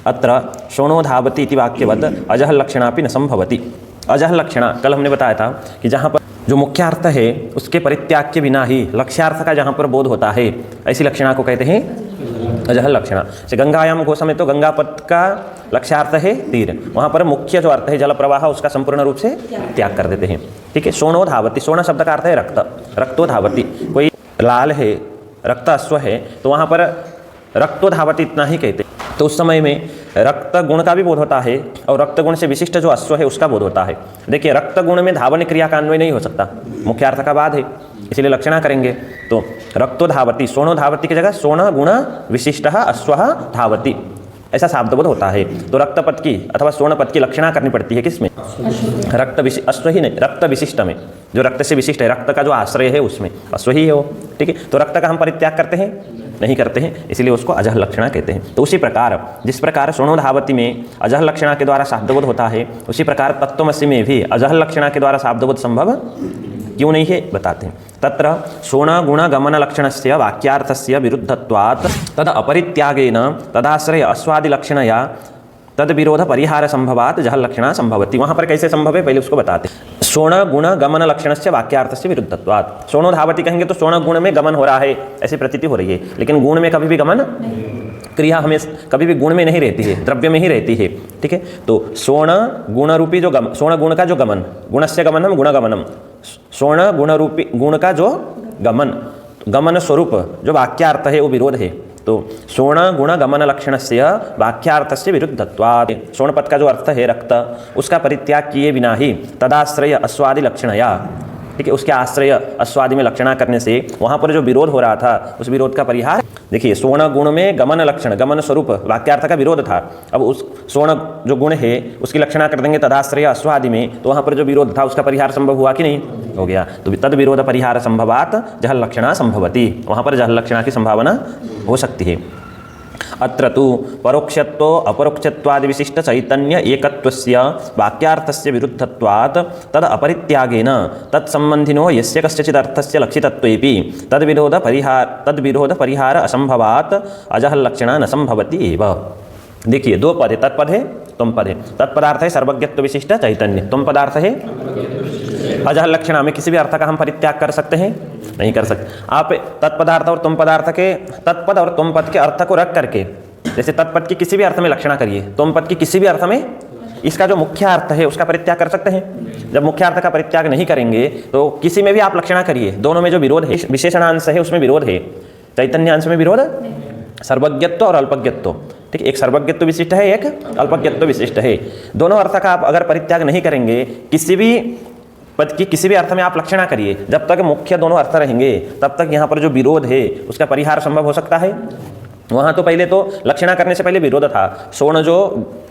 अत्र शोणो धावति इति वाक्यवत् अजह लक्षणापि न संभवति। अजह लक्षणा कल हमने बताया था कि जहाँ पर जो मुख्यार्थ है उसके परित्याग के बिना ही लक्ष्यार्थ का जहाँ पर बोध होता है, ऐसी लक्षणा को कहते हैं अजह लक्षणा। जैसे गंगायाम घोष में तो गंगापथ का लक्ष्यार्थ है तीर, वहाँ पर मुख्य जो अर्थ है जल प्रवाह उसका संपूर्ण रूप से त्याग कर देते हैं। ठीक है। शोणो धावति, शोण शब्द का अर्थ है रक्त, रक्तो धावति। कोई लाल है, रक्त अश्व है, तो वहाँ पर रक्तो धावति इतना ही कहते हैं। तो उस समय में रक्त गुण का भी बोध होता है और रक्त गुण से विशिष्ट जो अश्व है उसका बोध होता है। देखिए रक्त गुण में धावन क्रिया का अन्वय नहीं हो सकता, मुख्यार्थ का बाद है, इसलिए लक्षणा करेंगे तो रक्तो धावति, शोणो धावति की जगह शोण गुण विशिष्ट अश्व धावति, ऐसा शाब्दबोध होता है। तो रक्तपथ की अथवा शोणपथ की लक्षणा करनी पड़ती है किसमें? रक्त अश्व ही नहीं, रक्त विशिष्ट में, जो रक्त से विशिष्ट है, रक्त का जो आश्रय है उसमें अश्व ही है वो। ठीक है। तो रक्त का हम परित्याग करते हैं? नहीं करते हैं, इसलिए उसको अजह लक्षणा कहते हैं। तो उसी प्रकार जिस प्रकार शोणो धावति में अजह लक्षणा के द्वारा शाब्दबोध होता है, उसी प्रकार तत्त्वमसि में भी अजह लक्षणा के द्वारा शाब्दबोध संभव क्यों नहीं है बताते हैं। तत्र शोण गुण गमन लक्षणस्य वाक्यार्थस्य विरुद्धत्वात् तद अपरित्यागेन तदाश्रय अश्वादि लक्षणया तद विरोध परिहार संभवात् जह लक्षणा संभवति। वहाँ पर कैसे संभव है पहले उसको बताते हैं। शोण गुण गमन लक्षणस्य वाक्यार्थस्य विरुद्धत्वात्, शोणो धावति कहेंगे तो शोण गुण में गमन हो रहा है ऐसी प्रतीति हो रही है, लेकिन गुण में कभी भी गमन क्रिया हमें कभी भी गुण में नहीं रहती है, द्रव्य में ही रहती है। ठीक है। तो शोण गुण रूपी जो शोण गुण का जो गमन, गुणस्य गमनम गुणगमनम, शोण गुण रूपी गुण का जो गमन, गमन स्वरूप जो वाक्यार्थ है वो विरोध है। तो शोण गुण गमन लक्षणस्य वाक्यार्थस्य विरुद्धत्वात्, शोणपथ का जो अर्थ है रक्त, उसका परित्याग किए बिना ही तदाश्रय अश्वादि लक्षणया, ठीक है, उसके आश्रय अश्वादि में लक्षणा करने से वहाँ पर जो विरोध हो रहा था उस विरोध का परिहार। देखिए शोण गुण में गमन लक्षण, गमन स्वरूप वाक्यार्थ का विरोध था, अब उस शोण जो गुण है उसकी लक्षणा कर देंगे तदाश्रय अश्वादि में, तो वहाँ पर जो विरोध था उसका परिहार संभव हुआ कि नहीं? हो गया। तो तद विरोध परिहार संभवात जह लक्षणा संभवती, वहाँ पर जह लक्षणा की संभावना हो सकती है। अत्र तु परोक्षत्व अपरोक्षत्वादि विशिष्ट चैतन्य एकत्वस्य वाक्यार्थस्य विरुद्धत्वात् तद अपरित्यागेन तत्संबंधिनो यस्य कस्यचित् अर्थस्य लक्षितत्वेपि तद विरोध परिहार असंभवात् अजह लक्षणा न संभवति एव। देखिए दो पद है, तत्पद है तुम पद है। तत्पदार्थ है सर्वज्ञत्व विशिष्ट चैतन्य, तुम पदार्थ है अजह लक्षणा में किसी भी अर्थ का हम परित्याग कर सकते हैं? नहीं कर सकते। आप तत्पदार्थ और तुम पदार्थ के तत्पद और तुम पद के अर्थ को रख करके, जैसे तत्पद की किसी भी अर्थ में लक्षणा करिए, तुम पद की किसी भी अर्थ में इसका जो मुख्य अर्थ है उसका परित्याग कर सकते हैं। जब मुख्य अर्थ का परित्याग नहीं करेंगे तो किसी में भी आप लक्षणा करिए, दोनों में जो विरोध है, विशेषणांश है उसमें विरोध है, चैतन्यांश में विरोध, सर्वज्ञत्व और अल्पज्ञत्व। ठीक है, एक सर्वज्ञत्व विशिष्ट है, एक अल्पज्ञत्व विशिष्ट है। दोनों अर्थ का आप अगर परित्याग नहीं करेंगे, किसी भी पद की किसी भी अर्थ में आप लक्षणा करिए, जब तक मुख्य दोनों अर्थ रहेंगे तब तक यहाँ पर जो विरोध है उसका परिहार संभव हो सकता है। वहाँ तो पहले तो लक्षणा करने से पहले विरोध था, शोण जो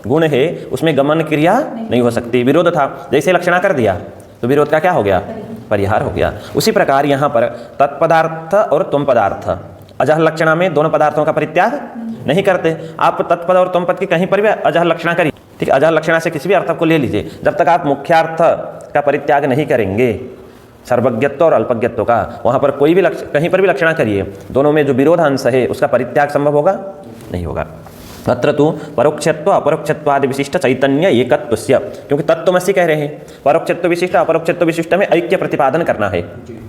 गुण है उसमें गमन क्रिया नहीं हो सकती, विरोध था। जैसे लक्षणा कर दिया तो विरोध का क्या हो गया? परिहार हो गया। उसी प्रकार यहाँ पर तत्पदार्थ और तुम पदार्थ अजह लक्षणा में दोनों पदार्थों का परित्याग नहीं करते। आप तत्पद और तुम पद की कहीं पर भी अजह लक्षणा करिए, ठीक है, अजह लक्षणा से किसी भी अर्थ को ले लीजिए, जब तक आप मुख्यार्थ का परित्याग नहीं करेंगे सर्वज्ञत्व और अल्पज्ञत्व का, वहाँ पर कोई भी कहीं पर भी लक्षणा करिए, दोनों में जो विरोध अंश है उसका परित्याग संभव होगा? नहीं होगा। अत्र तो परोक्षत्व अपरोक्षत्वादि विशिष्ट चैतन्य एकत्वस्य, क्योंकि तत्त्वमसि कह रहे हैं, परोक्षत्व विशिष्ट अपरोक्षत्व विशिष्ट में ऐक्य प्रतिपादन करना है।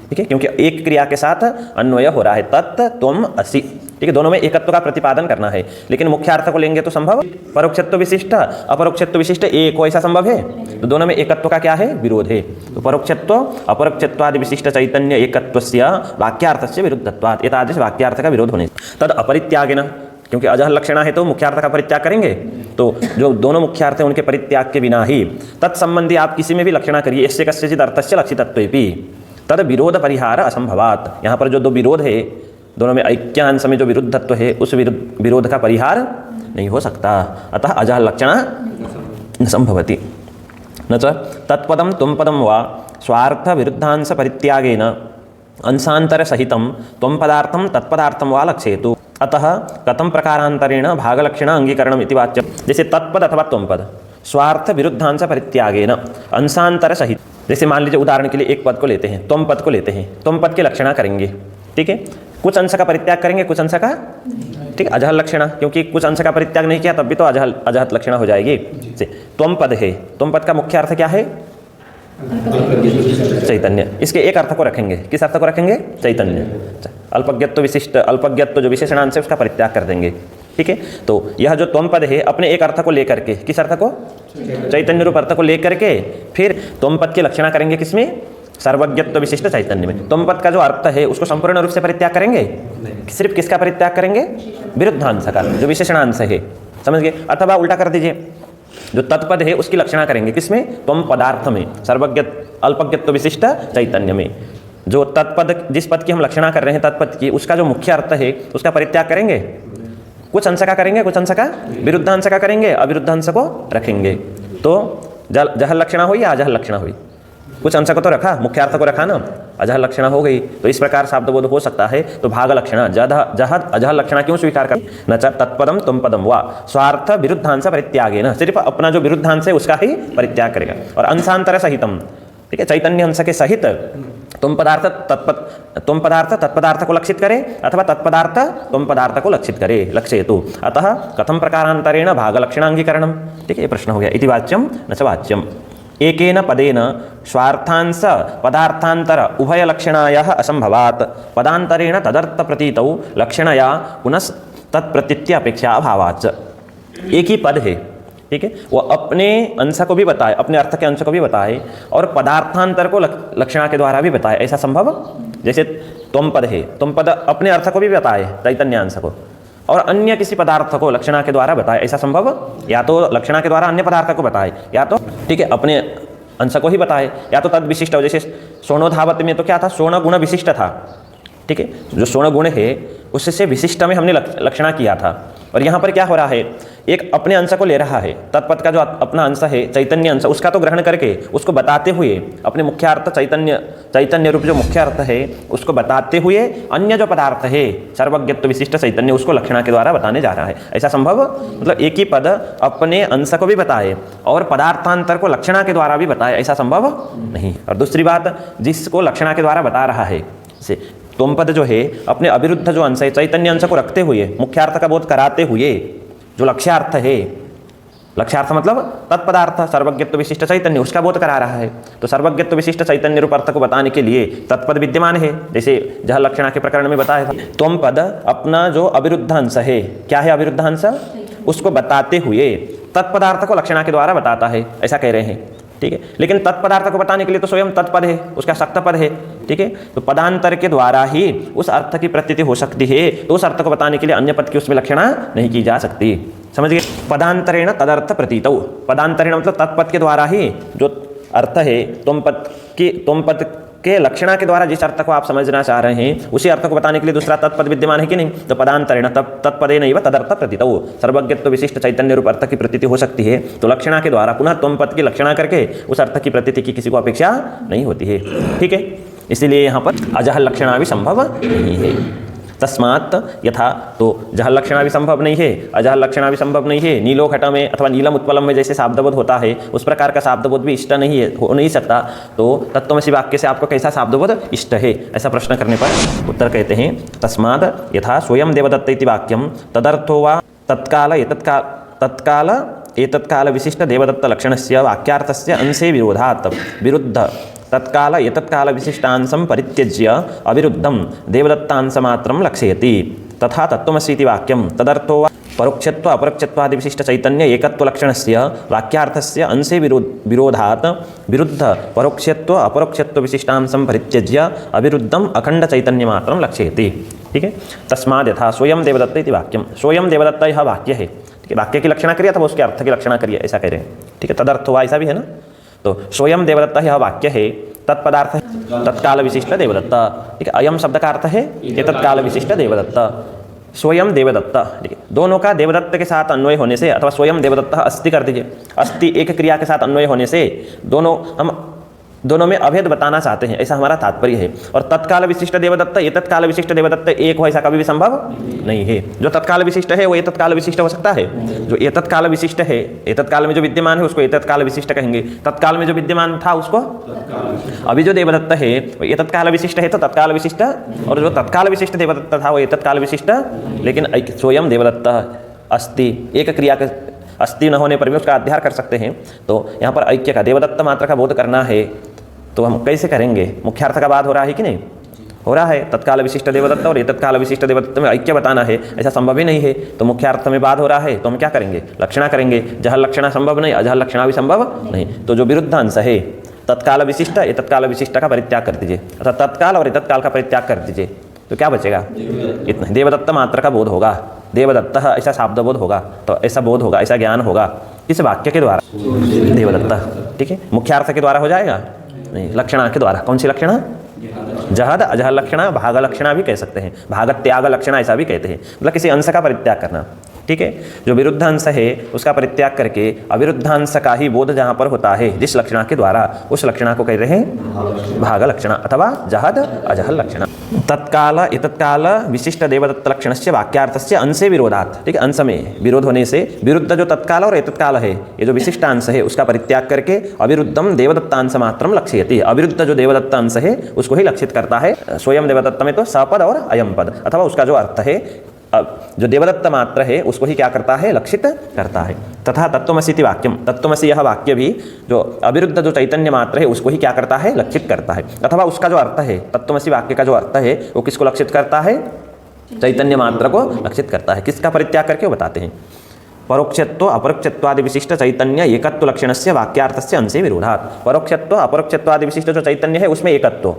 ठीक है, क्योंकि एक क्रिया के साथ अन्वय हो रहा है, तत् त्वम असि। ठीक है, दोनों में एकत्व का प्रतिपादन करना है, लेकिन मुख्यार्थ को लेंगे तो संभव, परोक्षत्व विशिष्ट अपरोक्षत्व विशिष्ट एक हो, ऐसा संभव है? तो दोनों में एकत्व का क्या है? विरोध है। तो परोक्षत्व अपरोक्षत्वादि विशिष्ट चैतन्य एकत्वस्य वाक्यार्थस्य विरुद्धत्वात्, एतादृश वाक्यार्थ का विरोध होने तद अपरित्यागेन, क्योंकि अजह लक्षणा है तो मुख्यार्थ का परित्याग करेंगे, तो जो दोनों मुख्यार्थ हैं उनके परित्याग के बिना ही तत्संबंधी आप किसी में भी लक्षणा करिए, इससे कस्यचित् अर्थस्य लक्षितत्वेपि तद विरोध परिहार असंभवात्। यहाँ पर जो दो विरोध है, दोनों में ऐक्यांश में जो विरुद्धत्व है उस विरोध का परिहार नहीं हो सकता, अतः अजह लक्षणा न संभवति। न च तत्पदम तुम पदम वा स्वार्थ विरुद्धांश परित्यागेन अंशांतर सहितं त्वं पदार्थं तत्पदार्थं वा लक्षेतु। अतः कथम प्रकारांतरेण भागलक्षण अंगीकरणम इति वाच्यम। जैसे तत्पद अथवा त्वं पद स्वार्थ विरुद्धांश परित्यागेन अंशांतर सहित, जैसे मान लीजिए उदाहरण के लिए एक पद को लेते हैं, त्वं पद को लेते हैं, त्वं पद की लक्षणा करेंगे, ठीक है, कुछ अंश का परित्याग करेंगे, कुछ अंश का ठीक है, अजहल लक्षणा, क्योंकि कुछ अंश का परित्याग नहीं किया तब भी तो अजहत लक्षणा हो जाएगी। त्वम पद है, त्वम पद का मुख्य अर्थ क्या है? चैतन्य। इसके एक अर्थ को रखेंगे, किस अर्थ को रखेंगे? चैतन्य। अल्पज्ञत्व विशिष्ट, अल्पज्ञत्व जो विशेषणांश है उसका परित्याग कर देंगे। ठीक है, तो यह जो त्वम पद है अपने एक अर्थ को लेकर के, किस अर्थ को? चैतन्य रूप अर्थ को लेकर के फिर त्वम पद की लक्षणा करेंगे किसमें? सर्वज्ञत्व विशिष्ट चैतन्य में। त्वम पद का जो अर्थ है उसको संपूर्ण रूप से परित्याग करेंगे? सिर्फ किसका परित्याग करेंगे? विरुद्धांश का, जो विशेषणांश है, समझ गए? अथवा उल्टा कर दीजिए, जो तत्पद है उसकी लक्षणा करेंगे किसमें? त्वम पदार्थ में, सर्वज्ञ अल्पज्ञत्व विशिष्ट चैतन्य में। जो तत्पद, जिस पद की हम लक्षणा कर रहे हैं तत्पद की, उसका जो मुख्य अर्थ है उसका परित्याग करेंगे, कुछ अंश का करेंगे, कुछ अंश का विरुद्धांश का करेंगे, अविरुद्धांश को रखेंगे। तो जहल लक्षणा हुई या अजहल लक्षणा हुई? कुछ अंश को तो रखा, मुख्य अर्थ को रखा ना, अजहल लक्षणा हो गई। तो इस प्रकार शब्दबोध हो सकता है। तो भाग लक्षणा जहद अजहल लक्षणा क्यों स्वीकार कर? न च तत्पदम तुम पदम व स्वार्थ विरुद्धांश परित्यागे न, सिर्फ अपना जो विरुद्धांश है उसका ही परित्याग करेगा। और अंशांतर सहितम, ठीक है, चैतन्य अंश के सहित तुम पदार्थ तत्पदार्थ को लक्षित करे अथवा तत्पदार्थ तुम पदार्थ को लक्षित करे, लक्षयतु। अतः कथम प्रकारांतरेण भाग लक्षणांगीकरणम, ठीक है, ये प्रश्न हो गया। इति वाच्यम न च वाच्यम एकेन पदेन स्वार्थांश पदार्थांतर उभय लक्षणायाः असंभवात् पदांतरेण तदर्थ प्रतीतौ लक्षणया पुनः तत्प्रतीत्य अपेक्षा अभावाच्च। एक ही पद है, ठीक है, वो अपने अंश को भी बताए, अपने अर्थ के अंश को भी बताए और पदार्थांतर को लक्षणा के द्वारा भी बताए, ऐसा संभव? जैसे त्वम पद है, त्वम पद अपने अर्थ को भी बताए चैतन्यांश को और अन्य किसी पदार्थ को लक्षणा के द्वारा बताए, ऐसा संभव? या तो लक्षणा के द्वारा अन्य पदार्थ को बताए, या तो ठीक है अपने अंश को ही बताए, या तो तद विशिष्ट हो। जैसे सोणोधावत में तो क्या था? सोण गुण विशिष्ट था, ठीक है, जो सोण गुण है उससे विशिष्ट में हमने लक्षणा किया था। और यहाँ पर क्या हो रहा है? एक अपने अंश को ले रहा है, तत्पद का जो अपना अंश है चैतन्य अंश, उसका तो ग्रहण करके उसको बताते हुए अपने मुख्य अर्थ चैतन्य रूप जो मुख्य अर्थ है उसको बताते हुए अन्य जो पदार्थ है सर्वज्ञत्व विशिष्ट चैतन्य उसको लक्षणा के द्वारा बताने जा रहा है, ऐसा संभव? मतलब एक ही पद अपने अंश को भी बताए और पदार्थांतर को लक्षणा के द्वारा भी बताए, ऐसा संभव नहीं। और दूसरी बात, जिसको लक्षणा के द्वारा बता रहा है, जैसे त्वम पद जो है अपने अविरुद्ध जो अंश है चैतन्य अंश को रखते हुए मुख्यार्थ का बोध कराते हुए जो लक्ष्यार्थ है, लक्ष्यार्थ मतलब तत्पदार्थ सर्वज्ञत्व विशिष्ट चैतन्य, उसका बोध करा रहा है। तो सर्वज्ञत्व विशिष्ट चैतन्य रूप अर्थ को बताने के लिए तत्पद विद्यमान है, जैसे जह लक्षणा के प्रकरण में बताया था। त्वम पद अपना जो अविरुद्ध अंश है, क्या है अविरुद्ध अंश? उसको बताते हुए तत्पदार्थ को लक्षणा के द्वारा बताता है, ऐसा कह रहे हैं, ठीक है। लेकिन तत्पदार्थ को बताने के लिए तो स्वयं तत्पद है, उसका शक्त पद है, ठीक है। तो पदांतर के द्वारा ही उस अर्थ की प्रतीति हो सकती है, तो उस अर्थ को बताने के लिए अन्य पद की उसमें लक्षणा नहीं की जा सकती, समझ गए। पदांतरेण तदर्थ प्रतीतौ, पदांतरेण मतलब तत्पद के द्वारा ही जो अर्थ है त्वम पद के लक्षणा के द्वारा जिस अर्थ को आप समझना चाह रहे हैं उसी अर्थ को बताने के लिए दूसरा तत्पद विद्यमान है कि नहीं। तो पदांतरेण तत्पदे नैव तदर्थ प्रतीतौ, सर्वज्ञत्व विशिष्ट चैतन्य रूप अर्थ की प्रतीति हो सकती है, तो लक्षणा के द्वारा पुनः त्वम पद की लक्षणा करके उस अर्थ की प्रतीति की किसी को अपेक्षा नहीं होती है, ठीक है। इसीलिए यहाँ पर अजह लक्षणा भी संभव नहीं है। तस्मात् यथा, तो जह लक्षणा भी संभव नहीं है, अजह लक्षणा भी संभव नहीं है। नीलो घट में अथवा नीलम उत्पलम में जैसे शाब्दबोध होता है उस प्रकार का शाब्दबोध भी इष्ट नहीं है, हो नहीं सकता। तो तत्त्वमसि वाक्य से आपको कैसा शाब्दबोध इष्ट है, ऐसा प्रश्न करने पर उत्तर कहते हैं तस्मात् यथा स्वयं देवदत्त इति वाक्यम तदर्थो वा तत्काल एतत्काल विशिष्ट देवदत्त लक्षणस्य वाक्यार्थस्य अंशे विरोधात् विरुद्ध तत्काल एतत्काल विशिष्टांशं परित्यज्य अविरुद्धं देवदत्तांशमात्रं लक्षयति। तथा तत्त्वमसि इति वाक्यं तदर्थो वा परोक्षत्व अपरोक्षत्वादि विशिष्ट चैतन्य एकत्व लक्षणस्य वाक्यार्थस्य अंशे विरोधात् विरुद्ध परोक्षत्व अपरोक्षत्व विशिष्टांशं परित्यज्य अविरुद्धं अखंड चैतन्यमात्रं लक्षयति, ठीक है। तस्माद् यथा स्वयं देवदत्त इति वाक्यं, स्वयं देवदत्त यह वाक्य है, ठीक है। वाक्य की लक्षणा करिए अथवा उसके अर्थ की लक्षणा करिए, ऐसा कह रहे हैं, ठीक है। तदर्थो वा ऐसा भी है ना। तो स्वयं देवदत्त यह वाक्य है, तत्पदार्थ है तत्काल विशिष्ट देवदत्त, ठीक है। अयम शब्द का अर्थ है ये तत्काल विशिष्ट देवदत्त, स्वयं देवदत्त, ठीक है। दोनों का देवदत्त के साथ अन्वय होने से अथवा स्वयं देवदत्त अस्ति कर दीजिए, अस्ति एक क्रिया के साथ अन्वय होने से दोनों हम दोनों में अभेद बताना चाहते हैं, ऐसा हमारा तात्पर्य है। और तत्काल विशिष्ट देवदत्त ये तत्काल विशिष्ट देवदत्त एक हो ऐसा कभी भी संभव नहीं है। जो तत्काल विशिष्ट है वो ये तत्काल विशिष्ट हो सकता है, जो ये तत्काल विशिष्ट है ये तत्काल में जो विद्यमान है उसको ये तत्काल विशिष्ट कहेंगे, तत्काल में जो विद्यमान था उसको। अभी जो देवदत्त है ये तत्काल विशिष्ट है तो तत्काल विशिष्ट, और जो तत्काल विशिष्ट देवदत्त था वो ये तत्काल विशिष्ट, लेकिन स्वयं देवदत्त अस्ति, एक क्रिया के अस्ति न होने पर भी उसका अध्यार कर सकते हैं। तो यहाँ पर ऐक्य का देवदत्त मात्र का बोध करना है तो हम कैसे करेंगे? मुख्यार्थ का बात हो रहा है कि नहीं हो रहा है? तत्काल विशिष्ट देवदत्त और ये तत्काल विशिष्ट देवदत्त में ऐक्य बताना है, ऐसा संभव ही नहीं है। तो मुख्यार्थ में बात हो रहा है तो हम क्या करेंगे? लक्षणा करेंगे। जहल लक्षणा संभव नहीं, अजहल लक्षणा भी संभव नहीं। तो जो विरुद्ध अंश है तत्काल विशिष्ट, ये तत्काल विशिष्ट का परित्याग कर दीजिए, अर्थात तत्काल और ये तत्काल का परित्याग कर दीजिए, तो क्या बचेगा? इतना देवदत्त मात्र का बोध होगा, देवदत्त ऐसा शाब्द बोध होगा, तो ऐसा बोध होगा, ऐसा ज्ञान होगा इस वाक्य के द्वारा, देवदत्त। ठीक है, मुख्यार्थ के द्वारा हो जाएगा नहीं, लक्षणा के द्वारा। कौन सी लक्षणा? जहद अजहल लक्षणा, भाग लक्षणा भी कह सकते हैं, भाग त्याग लक्षणा ऐसा भी कहते हैं, मतलब किसी अंश का परित्याग करना। ठीक है, जो विरुद्ध अंश है उसका परित्याग करके अविरुद्ध अंश का ही बोध जहाँ पर होता है जिस लक्षणा के द्वारा, उस लक्षणा को कह रहे हैं भाग लक्षणा अथवा जहद अजहल लक्षणा। तत्काल तत्काल विशिष्ट देवदत्त लक्षण से वाक्यार्थस्य अंशे विरोधात्। ठीक है, अंश में विरोध होने से विरुद्ध जो तत्काल और तत्काल है, ये जो विशिष्ट अंश है उसका परित्याग करके अविरुद्धम देवदत्तांश मात्रम लक्ष्यति, अविरुद्ध जो देवदत्त अंश है उसको ही लक्षित करता है। स्वयं देवदत्त में तो सपद और अयम पद, अथवा उसका जो अर्थ है जो देवदत्त मात्र है उसको ही क्या करता है? लक्षित करता है। तथा तत्त्वमसीति वाक्यम, तत्त्वमसी यह वाक्य भी जो अविरुद्ध जो चैतन्य मात्र है उसको ही क्या करता है? लक्षित करता है। अथवा उसका जो अर्थ है, तत्त्वमसी वाक्य का जो अर्थ है वो किसको लक्षित करता है? चैतन्य मात्र को लक्षित करता है। किसका परित्याग करके वो बताते हैं। परोक्षत्व अपरोक्षत्वादि विशिष्ट चैतन्य एकत्व लक्षणस्य वाक्यार्थस्य अंशे विरोधात्। परोक्षत्व अपरोक्षत्वादि विशिष्ट जो चैतन्य है उसमें एकत्व,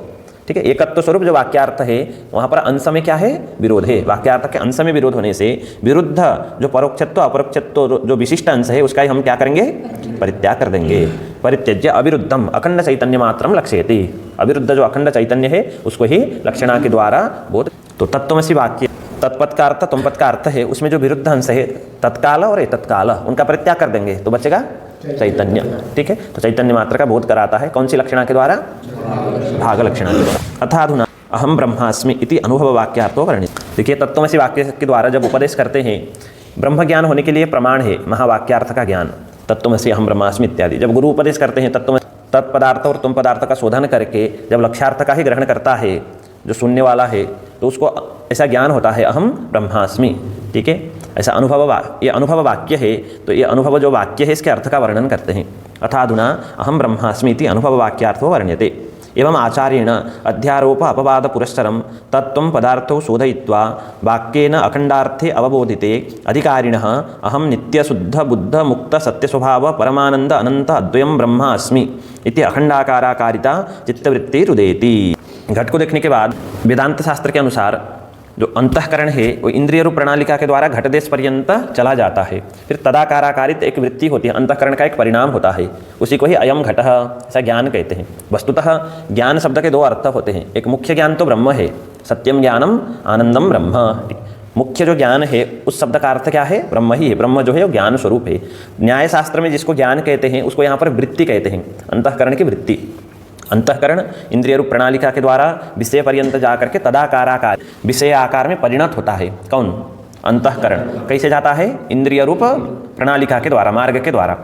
ठीक है, एकत्व स्वरूप जो वाक्यार्थ है वहाँ पर अंश में क्या है? विरोध है। वाक्यार्थ के अंश में विरोध होने से विरुद्ध जो परोक्षत्व अपरोक्षत्व जो विशिष्ट अंश है उसका ही हम क्या करेंगे? परित्याग कर देंगे। परित्यज्य अविरुद्धम अखंड चैतन्य मात्रम लक्ष्यति, अविरुद्ध जो अखंड चैतन्य है उसको ही लक्षणा के द्वारा बोध। तो तत्त्वमसि वाक्य तत्पद का अर्थ त्वपद का अर्थ है, उसमें जो विरुद्ध अंश है तत्काल और तत्काल उनका परित्याग कर देंगे तो बचेगा चैतन्य। ठीक है, तो चैतन्य मात्र का बोध कराता है कौन सी लक्षणा के द्वारा? भाग लक्षणा के द्वारा। अथाधुना अहम ब्रह्मास्मि इति अनुभव वाक्यार्थो वर्णित। देखिए, तत्त्वमसि वाक्य के द्वारा जब उपदेश करते हैं, ब्रह्म ज्ञान होने के लिए प्रमाण है महावाक्यार्थ का ज्ञान, तत्त्वमसि अहम ब्रह्मास्मि इत्यादि। जब गुरु उपदेश करते हैं तत्त्वमसि तत्पदार्थ और तुम पदार्थ का शोधन करके जब लक्ष्यार्थ का ही ग्रहण करता है जो सुनने वाला है, तो उसको ऐसा ज्ञान होता है अहम ब्रह्मास्मि। ठीक है, ऐसा अनुभव, ये अनुभव वाक्य है, तो ये अनुभव जो वाक्य है इसके अर्थ का वर्णन करते हैं। अथाधुना अहम ब्रह्मास्मि इति अनुभव वाक्यार्थो वर्ण्यते। एवं आचार्येण अध्यारोप अपवाद पुरस्सरं तत्त्वं पदार्थौ शोधयित्वा वाक्येन अखंडार्थे अवबोधिते अधिकारिणः अहम नित्य शुद्ध बुद्ध मुक्त सत्य स्वभाव परमानंद अनंत अद्वयं ब्रह्म अस्मि इति अखंडाकाराकारिता चित्तवृत्तिरुदेति। घट को देखने के बाद वेदांत शास्त्र के अनुसार जो अंतःकरण है वो इंद्रिय रूप प्रणालिका के द्वारा घट देश पर्यंत चला जाता है। फिर तदाकाराकारित एक वृत्ति होती है, अंतःकरण का एक परिणाम होता है, उसी को ही अयम घटः ऐसा ज्ञान कहते हैं। वस्तुतः ज्ञान शब्द के दो अर्थ होते हैं, एक मुख्य ज्ञान तो ब्रह्म है, सत्यम ज्ञानम आनंदम ब्रह्म। मुख्य जो ज्ञान है उस शब्द का अर्थ क्या है? ब्रह्म ही है। ब्रह्म जो है वो ज्ञान स्वरूप है। न्याय शास्त्र में जिसको ज्ञान कहते हैं उसको यहाँ पर वृत्ति कहते हैं, अंतःकरण की वृत्ति। अंतःकरण इंद्रिय रूप प्रणालिका के द्वारा विषय पर्यंत जाकर के तदाकाराकार विषय आकार में परिणत होता है। कौन? अंतःकरण। कैसे जाता है? इंद्रिय रूप प्रणालिका के द्वारा, मार्ग के द्वारा।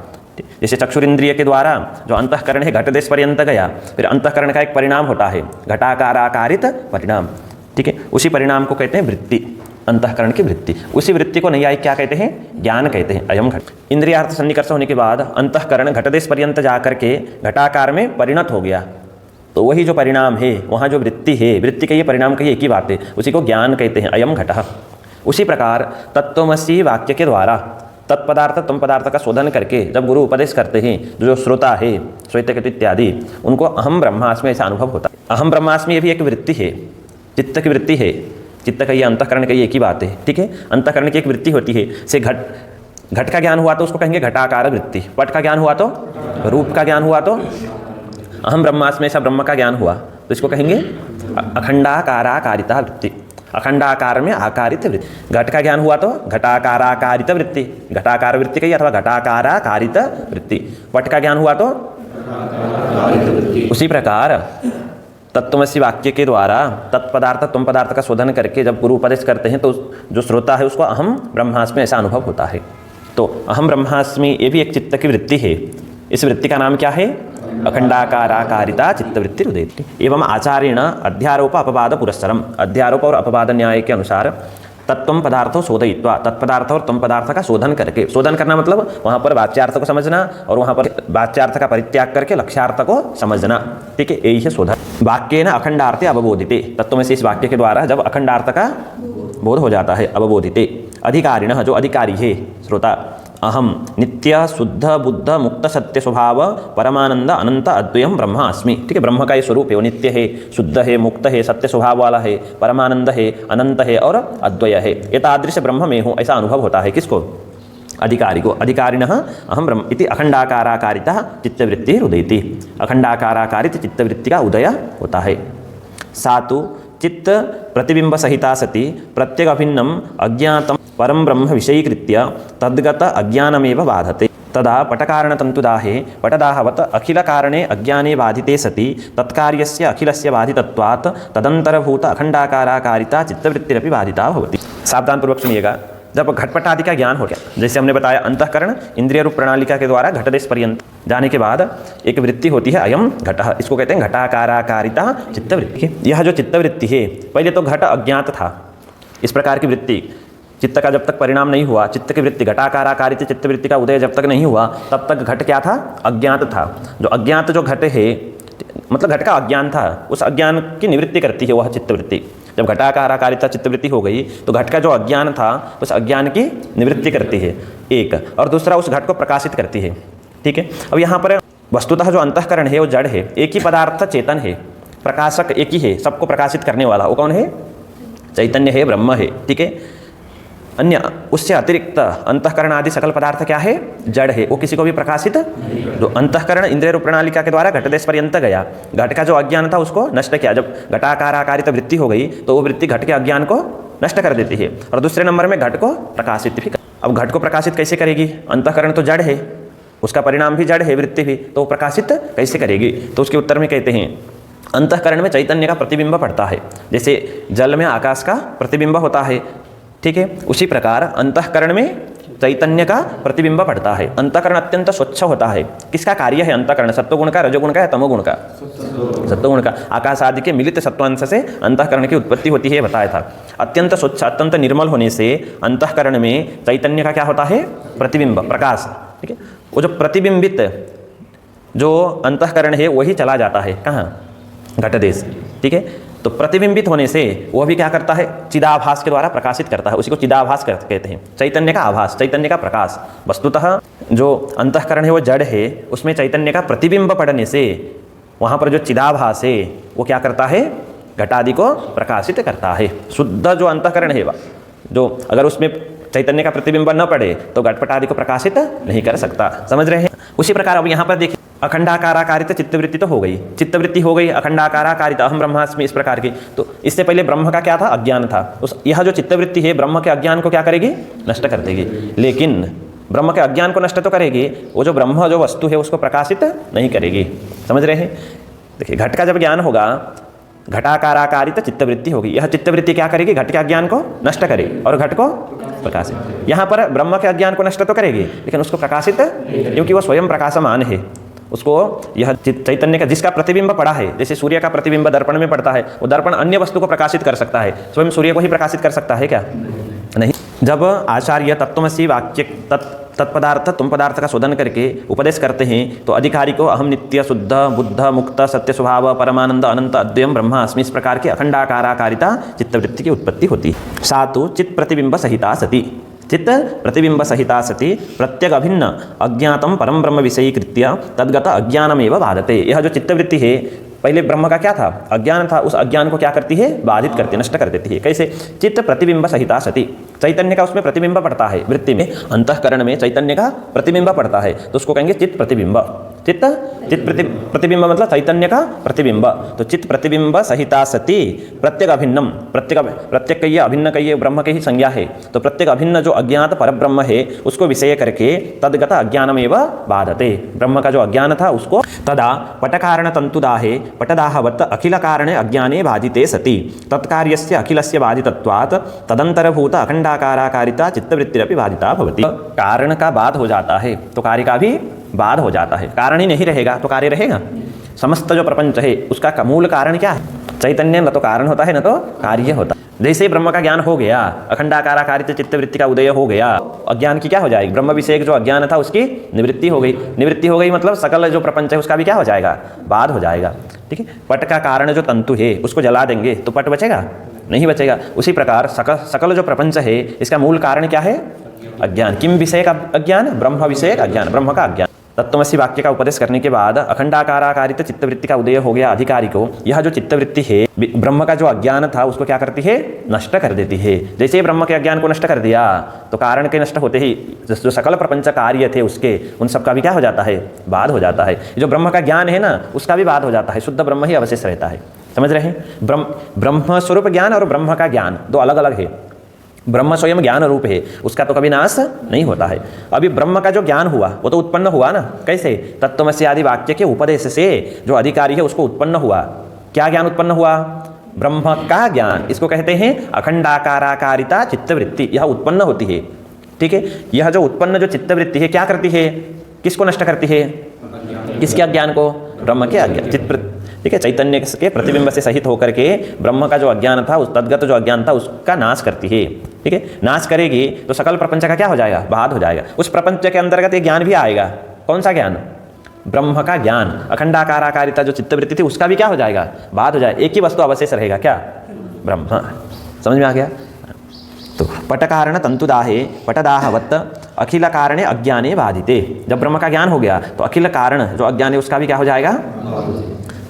जैसे चक्षुरिंद्रिय के द्वारा जो अंतःकरण है घट देश पर्यंत गया, फिर अंतःकरण का एक परिणाम होता है घटाकाराकारित परिणाम। ठीक है, उसी परिणाम को कहते हैं वृत्ति, अंतःकरण की वृत्ति। उसी वृत्ति को नैयायिक क्या कहते हैं? ज्ञान कहते हैं। अयम घट इंद्रियार्थ सन्निकर्ष होने के बाद अंतःकरण घटदेश पर्यंत जाकर के घटाकार में परिणत हो गया, तो वही जो परिणाम है वहाँ जो वृत्ति है, वृत्ति के ये परिणाम के एक ही बात है, उसी को ज्ञान कहते हैं, अयम घटः। उसी प्रकार तत्त्वमसि वाक्य के द्वारा तत्पदार्थ तुम पदार्थ का शोधन करके जब गुरु उपदेश करते हैं, जो श्रोता है श्वेतकेतु इत्यादि, उनको अहम ब्रह्मास्मि ऐसा अनुभव होता है। अहम ब्रह्मास्मि ये भी एक वृत्ति है, चित्त की वृत्ति है। चित्त का ये अंतःकरण का ये एक ही बात है। ठीक है, अंतःकरण की एक वृत्ति होती है। से घट का ज्ञान हुआ तो उसको कहेंगे घटाकार वृत्ति, पट का ज्ञान हुआ तो रूप का ज्ञान हुआ तो अहम ब्रह्मास्मि ऐसा ब्रह्म का ज्ञान हुआ तो इसको कहेंगे अखंडाकाराकारिता वृत्ति, अखंडाकार में आकारित वृत्ति। घट का ज्ञान हुआ तो घटाकाराकारित वृत्ति, घटाकार वृत्ति कही अथवा घटाकाराकारित वृत्ति। पट का ज्ञान हुआ तो उसी प्रकार तत्त्वमसि वाक्य के द्वारा तत्पदार्थ तुम पदार्थ का शोधन करके जब गुरु उपदेश करते हैं तो जो श्रोता है उसको अहम ब्रह्मास्मि ऐसा अनुभव होता है। तो अहम ब्रह्मास्मि ये भी एक चित्त की वृत्ति है। इस वृत्ति का नाम क्या है? अखंडाकाराकारिता चित्तवृत्ति उदेति। एवं आचार्येण अध्यारोप अपवाद पुरस्सरम, अध्यारोप और अपवाद न्याय के अनुसार तत्त्वम पदार्थों शोधयित्वा, तत्पदार्थ और तुम पदार्थ का शोधन करके, शोधन करना मतलब वहाँ पर वाच्यार्थ को समझना और वहाँ पर वाच्यार्थ का परित्याग करके लक्ष्यार्थ को समझना। ठीक है, यही है शोधन। वाक्येन अखंडार्थे अवबोधिते, तत्व में से इस वाक्य के द्वारा जब अखंडार्थ का बोध हो जाता है, अवबोधिते अधिकारिणः, जो अधिकारी है श्रोता, अहम नित्य शुद्ध बुद्ध मुक्त सत्य स्वभाव परमानंद अनंत अद्वयम ब्रह्म अस्मि। ठीक है, ब्रह्म का ये स्वरूप है, वो नित्य है, शुद्ध है, मुक्त है, सत्य स्वभाव वाला है, परमानंद है, अनंत है और अद्वय है। ये तादृश ब्रह्म में हूँ ऐसा अनुभव होता है किसको? अधिकारी को। अधिकारिणः अहम ब्रह्म इति अखंडाकाराकारिता चित्तवृत्ति उदयति, अखंडाकाराकारित चित्तवृत्ति का उदय होता है। सातु चित्त प्रतिबिंब सहिता सति प्रत्येक अभिन्नम अज्ञातम परम ब्रह्म विषयीकृत्य तद्गत अज्ञानमेव बाधते। तदा पटकारणतन्तुदाहे पटदाहवत् अखिल कारणे अज्ञाने बाधिते सति तत्कार्यस्य अखिलस्य बाधितत्वात् तदंतरभूत अखंडाकाराकारिता चित्तवृत्तिरपि बाधिता भवति। सावधान पूर्वक सुनिएगा। जब घटपट आदि का ज्ञान हो गया, जैसे हमने बताया अंतःकरण इंद्रिय रूप प्रणालिका के द्वारा घटदेश पर्यंत जाने के बाद एक वृत्ति होती है अयम घटः, इसको कहते हैं घटाकाराकारिता चित्तवृत्ति। यह जो चित्तवृत्ति है, पहले तो घट अज्ञात था। इस प्रकार की वृत्ति चित्त का जब तक परिणाम नहीं हुआ, चित्त की वृत्ति घटाकाराकारित चित्तवृत्ति का उदय जब तक नहीं हुआ, तब तक घट क्या था? अज्ञात था। जो अज्ञात जो घट है, मतलब घट का अज्ञान था, उस अज्ञान की निवृत्ति करती है वह चित्तवृत्ति। जब घटाकाराकारिता चित्तवृत्ति हो गई तो घट का जो अज्ञान था उस अज्ञान की निवृत्ति करती है एक, और दूसरा उस घट को प्रकाशित करती है। ठीक है, अब यहाँ पर वस्तुतः जो अंतःकरण है वो जड़ है, एक ही पदार्थ चेतन है, प्रकाशक एक ही है, सबको प्रकाशित करने वाला वो कौन है? चैतन्य है, ब्रह्म है। ठीक है, अन्य उससे अतिरिक्त अंतःकरण आदि सकल पदार्थ क्या है? जड़ है, वो किसी को भी प्रकाशित। जो अंतःकरण इंद्रिय रूप प्रणालिका के द्वारा घटदेश पर्यंत गया, घट का जो अज्ञान था उसको नष्ट किया। जब घटाकाराकारित वृत्ति हो गई तो वो वृत्ति घट के अज्ञान को नष्ट कर देती है, और दूसरे नंबर में घट को प्रकाशित भी। अब घट को प्रकाशित कैसे करेगी? अंतःकरण तो जड़ है, उसका परिणाम भी जड़ है, वृत्ति भी, तो वो प्रकाशित कैसे करेगी? तो उसके उत्तर में कहते हैं अंतःकरण में चैतन्य का प्रतिबिंब पड़ता है, जैसे जल में आकाश का प्रतिबिंब होता है। ठीक है, उसी प्रकार अंतःकरण में चैतन्य का प्रतिबिंब पड़ता है। अंतःकरण अत्यंत स्वच्छ होता है। किसका कार्य है अंतःकरण? सत्वगुण का, रजोगुण का या तमोगुण का? सत्वगुण का। आकाश आदि के मिलित सत्वांश से अंतःकरण की उत्पत्ति होती है, बताया था। अत्यंत स्वच्छ, अत्यंत निर्मल होने से अंतःकरण में चैतन्य का क्या होता है? प्रतिबिंब, प्रकाश। ठीक है, वो जो प्रतिबिंबित जो अंतःकरण है वही चला जाता है कहाँ? घटदेश। ठीक है, तो प्रतिबिंबित होने से वह भी क्या करता है? चिदाभास के द्वारा प्रकाशित करता है, उसी को चिदाभास कहते हैं। चैतन्य का आभास, चैतन्य का प्रकाश। वस्तुतः जो अंतःकरण है वो जड़ है, उसमें चैतन्य का प्रतिबिंब पड़ने से वहाँ पर जो चिदाभास है वो क्या करता है? घटादि को प्रकाशित करता है। शुद्ध जो अंतःकरण है जो अगर उसमें चैतन्य का प्रतिबिंब न पड़े तो घटपट आदि को प्रकाशित नहीं कर सकता। समझ रहे हैं? उसी प्रकार अब यहाँ पर देखिए अखंडाकाराकारित चित्तवृत्ति तो हो गई, चित्तवृत्ति हो गई अखंडाकाराकारित अहम ब्रह्मास्मि इस प्रकार की। तो इससे पहले ब्रह्म का क्या था? अज्ञान था। उस यह जो चित्तवृत्ति है ब्रह्म के अज्ञान को क्या करेगी? नष्ट कर देगी। लेकिन ब्रह्म के अज्ञान को नष्ट तो करेगी, वो जो ब्रह्म जो वस्तु है उसको प्रकाशित नहीं करेगी। समझ रहे हैं? देखिए, घट का जब ज्ञान होगा, घटाकाराकारित चित्तवृत्ति होगी। यह चित्तवृत्ति क्या करेगी? घट के अज्ञान को नष्ट करेगी और घट को प्रकाशित। यहाँ पर ब्रह्म के अज्ञान को नष्ट तो करेगी लेकिन उसको प्रकाशित, क्योंकि वो स्वयं प्रकाशमान है। उसको यह चैतन्य का जिसका प्रतिबिंब पड़ा है, जैसे सूर्य का प्रतिबिंब दर्पण में पड़ता है, वो दर्पण अन्य वस्तु को प्रकाशित कर सकता है, स्वयं सूर्य को ही प्रकाशित कर सकता है क्या? नहीं। जब आचार्य तत्त्वमसि वाक्य तत्पदार्थ तुम पदार्थ का शोधन करके उपदेश करते हैं तो अधिकारी को अहम नित्य शुद्ध बुद्ध मुक्त सत्य स्वभाव परमानंद अनंत अद्वयम ब्रह्म अस्मि इस प्रकार की अखंडाकाराकारिता चित्तवृत्ति की उत्पत्ति होती है। सातु चित्त प्रतिबिंब सहिता सती, चित्त प्रतिबिंब सहिता सती प्रत्येक अभिन्न अज्ञातम परम ब्रह्म विषयीकृत्य तद्गत अज्ञानमेव बाधते। यह जो चित्तवृत्ति है, पहले ब्रह्म का क्या था? अज्ञान था। उस अज्ञान को क्या करती है? बाधित करती, नष्ट कर देती है। कैसे? चित्त प्रतिबिंब सहिता सती, चैतन्य का उसमें प्रतिबिंब पड़ता है वृत्ति में, अंतःकरण में चैतन्य का प्रतिबिंब पड़ता है तो उसको कहेंगे चित्त प्रतिबिंब। चित्त प्रतिबिंब मतलब चैतन्य का प्रतिबिंब। तो चित्त प्रतिबिंब सहिता सती प्रत्येक अभिन्नम, प्रत्येक कहिए अभिन्न कहिए ब्रह्म के ही संज्ञा है। तो प्रत्येक अभिन्न जो अज्ञात परब्रह्म है उसको विषय करके तदगत अज्ञानमेव बाधते। ब्रह्म का जो अज्ञान था उसको तदा पटकारण तंतुदाहे पटदाहवत् अखिल कारणे अज्ञाने बाधिते सति तत्कार्यस्य अखिलस्य बाधितत्वात् तदंतरभूत अखंडाकाराकारिता चित्तवृत्तिरपि बाधिता भवति। कारण का बाध हो जाता है तो कार्य का भी बाध हो जाता है। कारण ही नहीं रहेगा तो कार्य रहेगा। समस्त जो प्रपंच है उसका मूल कारण क्या है? चैतन्य। न तो कारण होता है न तो कार्य होता है। जैसे ही ब्रह्म का ज्ञान हो गया, अखंडाकाराकारित चित्तवृत्ति का उदय हो गया, अज्ञान की क्या हो जाएगी? ब्रह्म विषय जो अज्ञान था उसकी निवृत्ति हो गई। निवृत्ति हो गई मतलब सकल जो प्रपंच है उसका भी क्या हो जाएगा? बाध हो जाएगा। ठीक है। पट का कारण जो तंतु है उसको जला देंगे तो पट बचेगा? नहीं बचेगा। उसी प्रकार सकल जो प्रपंच है इसका मूल कारण क्या है? अज्ञान। किम विषय का अज्ञान? ब्रह्म विषय अज्ञान, ब्रह्म का अज्ञान। तत्त्वमसि वाक्य का उपदेश करने के बाद अखंडाकाराकारित चित्तवृत्ति का उदय हो गया अधिकारी को। यह जो चित्तवृत्ति है ब्रह्म का जो अज्ञान था उसको क्या करती है? नष्ट कर देती है। जैसे ही ब्रह्म के अज्ञान को नष्ट कर दिया तो कारण के नष्ट होते ही जो सकल प्रपंच कार्य थे उसके उन सब का भी क्या हो जाता है? बाध हो जाता है। जो ब्रह्म का ज्ञान है ना उसका भी बाध हो जाता है। शुद्ध ब्रह्म ही अवशेष रहता है। समझ रहे हैं? ब्रह्म स्वरूप ज्ञान और ब्रह्म का ज्ञान दो अलग अलग है। ब्रह्म स्वयं ज्ञान रूप है, उसका तो कभी नाश नहीं होता है। अभी ब्रह्म का जो ज्ञान हुआ वो तो उत्पन्न हुआ ना। कैसे? तत्त्वमसि आदि वाक्य के उपदेश से जो अधिकारी है उसको उत्पन्न हुआ। क्या ज्ञान उत्पन्न हुआ? ब्रह्म का ज्ञान। इसको कहते हैं अखंडाकाराकारिता चित्तवृत्ति। यह उत्पन्न होती है। ठीक है। यह जो उत्पन्न जो चित्तवृत्ति है क्या करती है? किसको नष्ट करती है? किसके अज्ञान को? ब्रह्म के अज्ञान। ठीक है। चैतन्य के प्रतिबिंब से सहित होकर के ब्रह्म का जो अज्ञान था उस तद्गत जो अज्ञान था उसका नाश करती है। ठीक है। नाश करेगी तो सकल प्रपंच का क्या हो जाएगा? बाध हो जाएगा। उस प्रपंच के अंतर्गत ये ज्ञान भी आएगा। कौन सा ज्ञान? ब्रह्म का ज्ञान। अखंडाकाराकारिता जो चित्तवृत्ति थी उसका भी क्या हो जाएगा? बाध हो जाएगा। एक ही वस्तु अवशेष रहेगा, क्या? ब्रह्म। समझ में आ गया? तो पटकारण तंतुदाहे पटदाहवत् अखिल कारणे अज्ञाने बाधिते। जब ब्रह्म का ज्ञान हो गया तो अखिल कारण जो अज्ञान है उसका भी क्या हो जाएगा?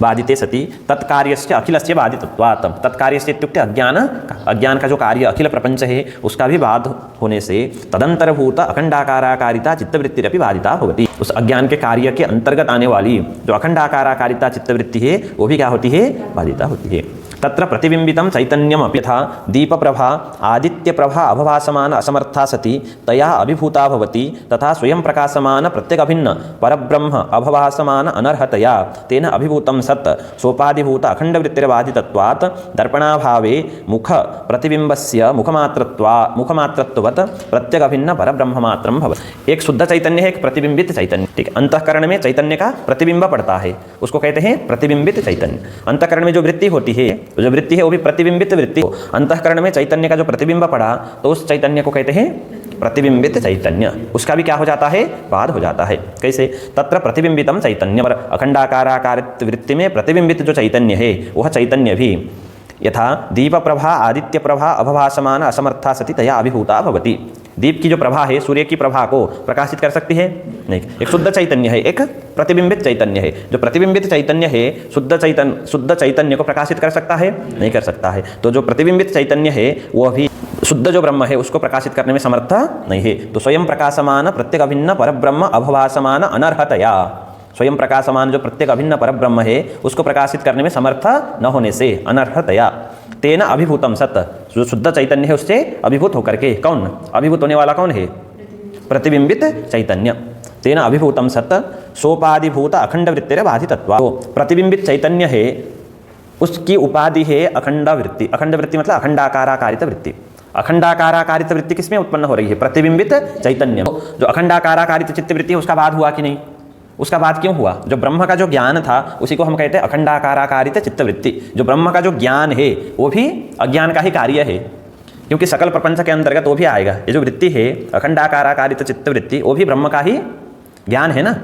बाधिते सति तत्कार्यस्य अखिलस्य बाधितत्वात्। तत्कार्यस्य इत्युक्ते अज्ञान का जो कार्य अखिल प्रपंच है उसका भी बाध होने से तदंतरभूत अखंडाकाराकारिता चित्तवृत्तिरपि बाधिता भवति। उस अज्ञान के कार्य के अंतर्गत आने वाली जो अखंडाकाराकारिता चित्तवृत्ति है वो भी क्या होती है? बाधिता होती है। तत्र प्रतिबिंबितं चैतन्यमपि यथा दीपप्रभा आदित्यप्रभा अभभासमान असमर्था सति तया अभिभूता भवति तथा स्वयं प्रकाशमान प्रत्यगभिन्न परब्रह्म अभभासमान अनर्हतया तेन अभिभूतं सत् सोपाधिभूत अखंडवृत्तिर्बाधितत्वात् दर्पणाभावे मुख प्रतिबिंबस्य मुखमात्रत्ववत् प्रत्यगभिन्न परब्रह्म मात्रं भवति। एक शुद्ध चैतन्य है, एक प्रतिबिंबित चैतन्य। ठीक है। अंतःकरण में चैतन्य का प्रतिबिंब पड़ता है उसको कहते हैं प्रतिबिंबित चैतन्य। अंतःकरण में जो वृत्ति होती है, जो वृत्ति है वो भी प्रतिबिंबित वृत्ति। अंतःकरण में चैतन्य का जो प्रतिबिंब पड़ा तो उस चैतन्य को कहते हैं प्रतिबिंबित चैतन्य। उसका भी क्या हो जाता है? बाध हो जाता है। कैसे? तत्र प्रतिबिंबितम चैतन्य। पर अखंडाकाराकारित वृत्ति में प्रतिबिंबित जो चैतन्य है वह चैतन्य भी यथा दीप प्रभा आदित्य प्रभा अभभासमान असमर्था सति तया अभिभूता भवति। दीप की जो प्रभा है सूर्य की प्रभा को प्रकाशित कर सकती है? नहीं। एक शुद्ध चैतन्य है, एक प्रतिबिंबित चैतन्य है। जो प्रतिबिंबित चैतन्य है शुद्ध चैतन्य को प्रकाशित कर सकता है? नहीं कर सकता है। तो जो प्रतिबिंबित चैतन्य है वह भी शुद्ध जो ब्रह्म है उसको प्रकाशित करने में समर्थ नहीं है। तो स्वयं प्रकाशमान प्रत्येक अभिन्न परब्रह्म अभभासमान अनर्हतया। स्वयं प्रकाशमान जो प्रत्येक अभिन्न परब्रह्म है उसको प्रकाशित करने में समर्थ न होने से अनर्हतया तेन अभिभूतम सत। जो शुद्ध चैतन्य है उससे अभिभूत होकर के, कौन अभिभूत होने वाला? कौन है? प्रतिबिंबित चैतन्य। तेन अभिभूतम सत सोपाधिभूत अखंड वृत्तिर बाधितत्वा। तो प्रतिबिंबित चैतन्य है उसकी उपाधि है अखंड वृत्ति। अखंड वृत्ति मतलब अखंडाकाराकारित वृत्ति। अखंडाकाराकारित वृत्ति किसमें उत्पन्न हो रही है? प्रतिबिंबित चैतन्य। जो अखंडाकाराकारित चित्तवृत्ति है उसका बाध हुआ कि नहीं? उसका बात क्यों हुआ? जो ब्रह्म का जो ज्ञान था उसी को हम कहते हैं अखंडाकाराकारित चित्तवृत्ति। जो ब्रह्म का जो ज्ञान है वो भी अज्ञान का ही कार्य है, क्योंकि सकल प्रपंच के अंतर्गत वो भी आएगा। ये जो वृत्ति है अखंडाकाराकारित चित्तवृत्ति वो भी ब्रह्म का ही ज्ञान है ना।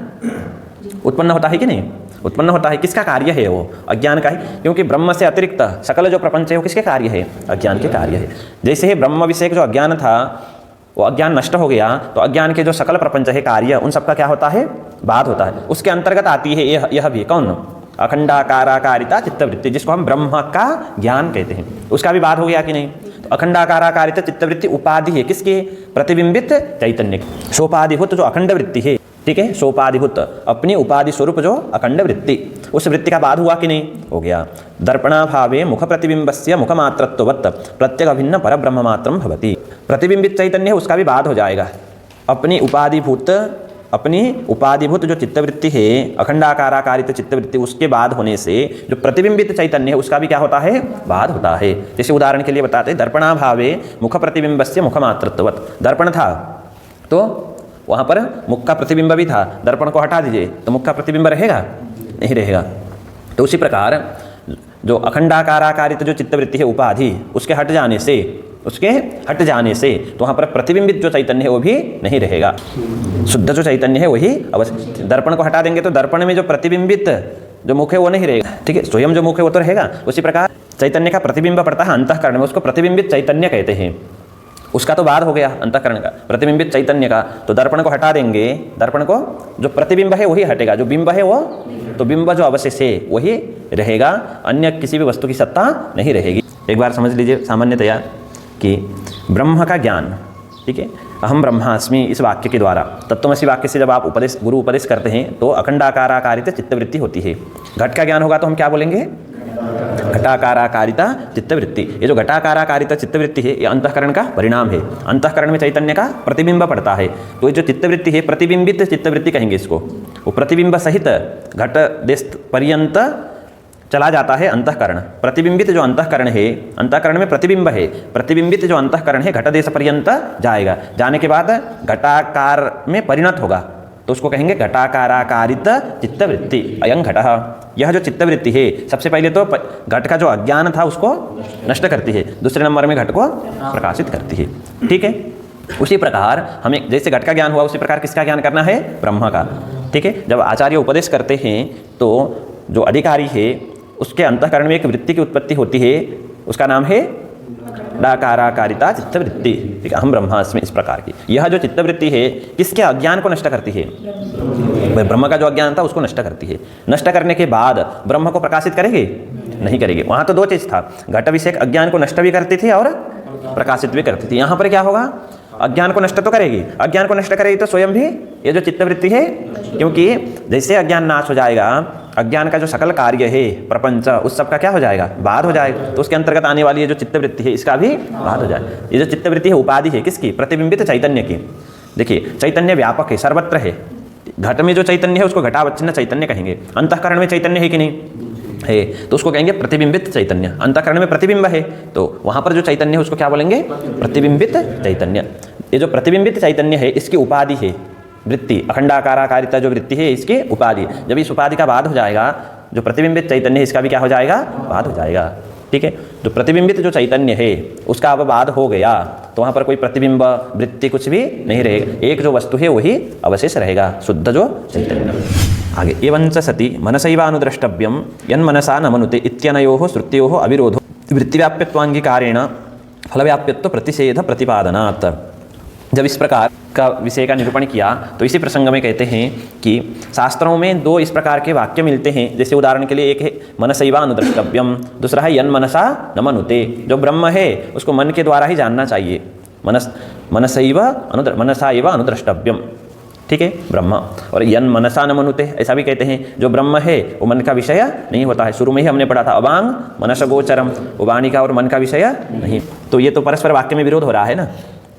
उत्पन्न होता है कि नहीं? उत्पन्न होता है। किसका कार्य है? वो अज्ञान का ही, क्योंकि ब्रह्म से अतिरिक्त सकल जो प्रपंच है वो किसके कार्य है? अज्ञान के कार्य है। जैसे ही ब्रह्म विषय जो अज्ञान था वो अज्ञान नष्ट हो गया तो अज्ञान के जो सकल प्रपंच है कार्य उन सबका क्या होता है? बाध होता है। उसके अंतर्गत आती है यह भी कौन? अखंडाकाराकारिता चित्तवृत्ति, जिसको हम ब्रह्म का ज्ञान कहते हैं। उसका भी बाध हो गया कि नहीं? तो अखंडाकाराकारिता चित्तवृत्ति उपाधि है किसकी? प्रतिबिंबित चैतन्य की। सोपाधिभूत जो अखंड वृत्ति है ठीक है, सोपाधिभूत अपनी उपाधि स्वरूप जो अखंड वृत्ति, उस वृत्ति का बाद हुआ कि नहीं, हो गया। दर्पणाभावे मुख प्रतिबिंबस्य मुखमात्रत्ववत् प्रत्यग अभिन्न परब्रह्म मात्रम भवति। प्रतिबिंबित चैतन्य है उसका भी बाद हो जाएगा। अपनी उपाधिभूत जो चित्तवृत्ति है, अखंडाकाराकारित चित्तवृत्ति, उसके बाद होने से जो प्रतिबिंबित चैतन्य है उसका भी क्या होता है, बाद होता है। जैसे उदाहरण के लिए बताते हैं, दर्पणाभावे मुख प्रतिबिंबस्य मुखमात्रत्ववत्। दर्पण था तो वहाँ पर मुख का प्रतिबिंब भी था, दर्पण को हटा दीजिए तो मुख का प्रतिबिंब रहेगा, नहीं रहेगा। तो उसी प्रकार जो अखंडाकाराकारित जो चित्तवृत्ति है उपाधि, उसके हट जाने से तो वहाँ पर प्रतिबिंबित जो चैतन्य है वो भी नहीं रहेगा, शुद्ध जो चैतन्य है वही अवश्य। दर्पण को हटा देंगे तो दर्पण में जो प्रतिबिंबित जो मुख है वो नहीं रहेगा, ठीक है, स्वयं जो मुख है वो तो रहेगा। उसी प्रकार चैतन्य का प्रतिबिंब पड़ता है अंतःकरण में, उसको प्रतिबिंबित चैतन्य कहते हैं। उसका तो बाद हो गया अंतःकरण का, प्रतिबिंबित चैतन्य का। तो दर्पण को हटा देंगे, दर्पण को जो प्रतिबिंब है वही हटेगा, जो बिंब है वो, तो बिंब जो अवशेष है वही रहेगा, अन्य किसी भी वस्तु की सत्ता नहीं रहेगी। एक बार समझ लीजिए सामान्यतया कि ब्रह्म का ज्ञान, ठीक है, अहम ब्रह्मास्मि इस वाक्य के द्वारा, तत्त्वमसि वाक्य से जब आप गुरु उपदेश करते हैं तो अखंडाकाराकारित चित्तवृत्ति होती है। घट का ज्ञान होगा तो हम क्या बोलेंगे, घटाकाराकारिता चित्तवृत्ति। ये जो घटाकाराकारिता चित्तवृत्ति है ये अंतःकरण का परिणाम है। अंतःकरण में चैतन्य का प्रतिबिंब पड़ता है, तो ये जो चित्तवृत्ति है प्रतिबिंबित चित्तवृत्ति कहेंगे इसको। वो प्रतिबिंब सहित घट देश पर्यंत चला जाता है अंतःकरण। प्रतिबिंबित जो अंतःकरण है, अंतःकरण में प्रतिबिंब है, प्रतिबिंबित जो अंतःकरण है घट देश पर्यंत जाएगा, जाने के बाद घटाकार में परिणत होगा, तो उसको कहेंगे घटाकाराकारित चित्तवृत्ति। अयं घटः, यह जो चित्तवृत्ति है सबसे पहले तो घट का जो अज्ञान था उसको नष्ट करती है, दूसरे नंबर में घट को प्रकाशित करती है, ठीक है। उसी प्रकार हमें जैसे घट का ज्ञान हुआ उसी प्रकार किसका ज्ञान करना है, ब्रह्म का, ठीक है। जब आचार्य उपदेश करते हैं तो जो अधिकारी है उसके अंतःकरण में एक वृत्ति की उत्पत्ति होती है, उसका नाम है डाकाराकारिता चित्तवृत्ति, ठीक है, अहम ब्रह्मास्मि इस प्रकार की। यह जो चित्तवृत्ति है किसके अज्ञान को नष्ट करती है, ब्रह्म का जो अज्ञान था उसको नष्ट करती है। नष्ट करने के बाद ब्रह्म को प्रकाशित करेगी, नहीं करेगी। वहाँ तो दो चीज़ था, घट विषयक अज्ञान को नष्ट भी करती थी और प्रकाशित भी करती थी। यहाँ पर क्या होगा, अज्ञान को नष्ट तो करेगी, अज्ञान को नष्ट करेगी तो स्वयं भी ये जो चित्तवृत्ति है, क्योंकि जैसे अज्ञान नाश हो जाएगा, अज्ञान का जो सकल कार्य है प्रपंच उस सब का क्या हो जाएगा, बाद हो जाएगा। तो उसके अंतर्गत आने वाली ये जो चित्तवृत्ति है इसका भी बाद हो जाए। ये जो चित्तवृत्ति है उपाधि है किसकी, प्रतिबिंबित चैतन्य की। देखिए चैतन्य व्यापक है, सर्वत्र है। घट में जो चैतन्य है उसको घटावच्छिन्न चैतन्य कहेंगे। अंतःकरण में चैतन्य है कि नहीं है, तो उसको कहेंगे प्रतिबिंबित चैतन्य। अंतःकरण में प्रतिबिंब है तो वहाँ पर जो चैतन्य है उसको क्या बोलेंगे, प्रतिबिंबित चैतन्य। ये जो प्रतिबिंबित चैतन्य है इसकी उपाधि है वृत्ति, अखंडाकाराकारिता जो वृत्ति है इसकी उपाधि। जब इस उपाधि का बाद हो जाएगा, जो प्रतिबिंबित चैतन्य है इसका भी क्या हो जाएगा, बाद हो जाएगा, ठीक है। जो प्रतिबिंबित जो चैतन्य है उसका अब बाद हो गया तो वहाँ पर कोई प्रतिबिंब वृत्ति कुछ भी नहीं रहेगा, एक जो वस्तु है वही अवशेष रहेगा, शुद्ध जो चैतन्य। आगे एवंच सति मनसैवानुद्रष्टव्यम यन्मनसा न मनुते इत्यनयोः श्रुत्योः अविरोधो वृत्तिव्याप्यत्वांगीकारेण फलव्याप्यत्व प्रतिषेध प्रतिपादनात्। जब इस प्रकार का विषय का निरूपण किया तो इसी प्रसंग में कहते हैं कि शास्त्रों में दो इस प्रकार के वाक्य मिलते हैं। जैसे उदाहरण के लिए एक है मनसैवानुद्रष्टव्यम, दूसरा है यन्मनसा न मनुते। जो ब्रह्म है उसको मन के द्वारा ही जानना चाहिए, मनसा एव अनुद्रष्टव्यम, ठीक है, ब्रह्म। और यन्मनसा न मनुते ऐसा भी कहते हैं, जो ब्रह्म है वो मन का विषय नहीं होता है। शुरू में ही हमने पढ़ा था अवांग मनस गोचरम, वो वाणी का और मन का विषय नहीं। तो ये तो परस्पर वाक्य में विरोध हो रहा है ना,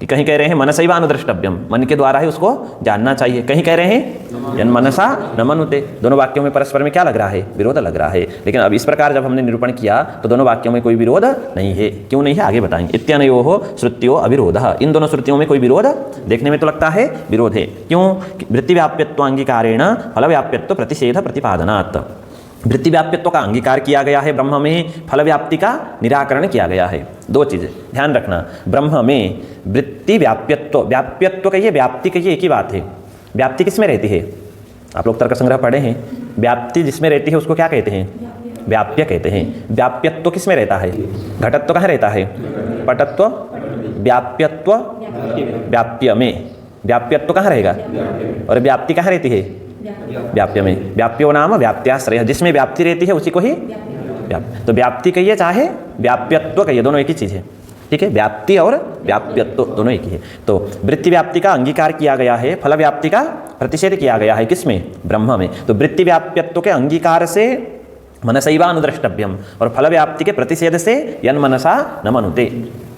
कि कहीं कह रहे हैं मनसैवानुद्रष्टव्यम, मन के द्वारा ही उसको जानना चाहिए, कहीं कह रहे हैं यन्मनसा न मनुते। दोनों वाक्यों में परस्पर में क्या लग रहा है, विरोध लग रहा है। लेकिन अब इस प्रकार जब हमने निरूपण किया तो दोनों वाक्यों में कोई विरोध नहीं है। क्यों नहीं है आगे बताएंगे। इत्यनयोः श्रुत्यो अविरोधः, इन दोनों श्रुतियों में कोई विरोध देखने में तो लगता है विरोध है। क्यों, वृत्तिव्याप्यत्वांगीकारेण फलव्याप्यत्व प्रतिषेध प्रतिपादनात्। वृत्ति व्याप्यत्व का अंगीकार किया गया है ब्रह्म में, फल व्याप्ति का निराकरण किया गया है। दो चीज़ें ध्यान रखना, ब्रह्म में वृत्ति व्याप्यत्व, व्याप्यत्व कहिए व्याप्ति कहिए एक ही बात है। व्याप्ति किस में रहती है, आप लोग तर्क संग्रह पढ़े हैं, व्याप्ति जिसमें रहती है उसको क्या कहते हैं, व्याप्य कहते हैं। व्याप्यत्व किस में रहता है, घटत्व कहाँ रहता है, पटत्व, व्याप्यत्व व्याप्य में, व्याप्यत्व कहाँ रहेगा और व्याप्ति कहाँ रहती है, व्याप्य में। व्याप्यो नाम व्याप्त्याश्रय, जिसमें व्याप्ति रहती है उसी को ही तो व्याप्ति कहिए चाहे व्याप्यत्व कहिए, दोनों एक ही चीज़ है, ठीक है। व्याप्ति और व्याप्यत्व दोनों एक ही है। तो वृत्ति व्याप्ति का अंगीकार किया गया है, फल व्याप्ति का प्रतिषेध किया गया है किसमें? ब्रह्म में। तो वृत्ति व्याप्यत्व के अंगीकार से मनसैवा अनुद्रष्टव्यम और फल व्याप्ति के प्रतिषेध से यन मनसा न मनुते।